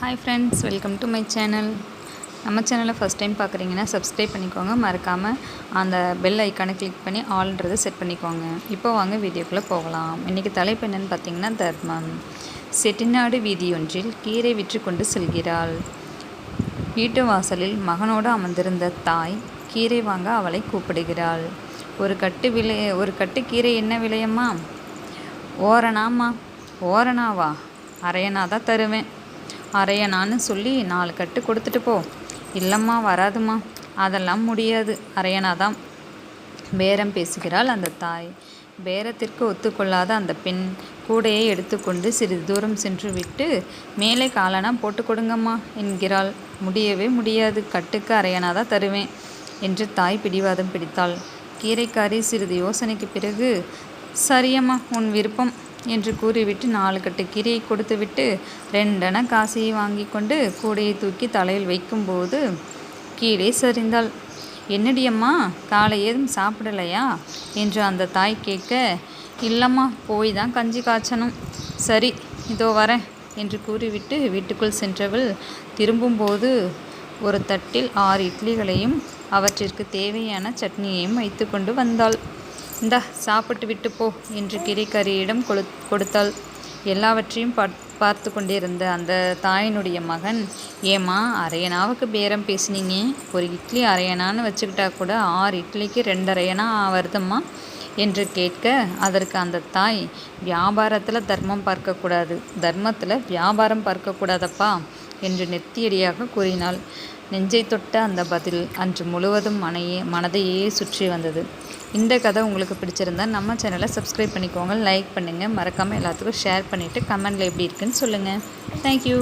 Hi friends, welcome to my channel. நம்ம சேனலை first time பார்க்குறீங்கன்னா சப்ஸ்கிரைப் பண்ணிக்கோங்க. மறக்காமல் அந்த பெல் ஐக்கானை கிளிக் பண்ணி ஆல்ன்றதை செட் பண்ணிக்கோங்க. இப்போ வாங்க வீடியோக்குள்ளே போகலாம். இன்றைக்கி தலைப்பு என்னென்னு பார்த்தீங்கன்னா தர்மம். செட்டிநாடு வீதியொன்றில் கீரை விற்று கொண்டு செல்கிறாள். வீட்டு வாசலில் மகனோடு அமர்ந்திருந்த தாய் கீரை வாங்க அவளை கூப்பிடுகிறாள். ஒரு கட்டு கீரை என்ன விலையம்மா? ஓரணாம்மா. ஓரணாவா? அரையனா தான் தருவேன். அரையனான்னு சொல்லி 4 கட்டு கொடுத்துட்டு போ. இல்லைம்மா, வராதுமா, அதெல்லாம் முடியாது, அரையனாதான். பேரம் பேசுகிறாள் அந்த தாய். பேரத்திற்கு ஒத்துக்கொள்ளாத அந்த பெண் கூடையை எடுத்துக்கொண்டு சிறிது தூரம் சென்று விட்டு மேலே காலனா போட்டு கொடுங்கம்மா என்கிறாள். முடியவே முடியாது, கட்டுக்கு அரையனாதான் தருவேன் என்று தாய் பிடிவாதம் பிடித்தாள். கீரைக்காரி சிறிது யோசனைக்கு பிறகு, சரியம்மா, உன் விருப்பம் என்று கூறிவிட்டு 4 கட்டு கீரையை கொடுத்துவிட்டு 2 அண காசையை வாங்கி கொண்டு கூடையை தூக்கி தலையில் வைக்கும்போது கீழே சரிந்தாள். என்னடியம்மா, காலை ஏதும் சாப்பிடலையா என்று அந்த தாய் கேட்க, இல்லைம்மா, போய் தான் கஞ்சி காய்ச்சணும். சரி, இதோ வரேன் என்று கூறிவிட்டு வீட்டுக்குள் சென்றவள் திரும்பும்போது ஒரு தட்டில் 6 இட்லிகளையும் அவற்றிற்கு தேவையான சட்னியையும் வைத்து கொண்டு வந்தாள். இந்தா, சாப்பிட்டு விட்டு போ என்று கீரைக்காரியிடம் கொடுத்தாள். எல்லாவற்றையும் பார்த்து கொண்டிருந்த அந்த தாயினுடைய மகன், ஏம்மா, அரையனாவுக்கு பேரம் பேசினீங்க, ஒரு இட்லி அரையனான்னு வச்சுக்கிட்டா கூட 6 இட்லிக்கு 2 அரையனா வருதம்மா என்று கேட்க, அதற்கு அந்த தாய், வியாபாரத்தில் தர்மம் பார்க்கக்கூடாது, தர்மத்தில் வியாபாரம் பார்க்கக்கூடாதப்பா என்று நெத்தியடியாக கூறினாள். நெஞ்சை தொட்ட அந்த பதில் அன்று முழுவதும் மனதையே சுற்றி வந்தது. இந்த கதை உங்களுக்கு பிடிச்சிருந்தா நம்ம சேனலை சப்ஸ்கிரைப் பண்ணிக்கோங்க, லைக் பண்ணுங்கள், மறக்காமல் எல்லாத்துக்கும் ஷேர் பண்ணிவிட்டு கமெண்டில் எப்படி இருக்குன்னு சொல்லுங்கள். தேங்க்யூ.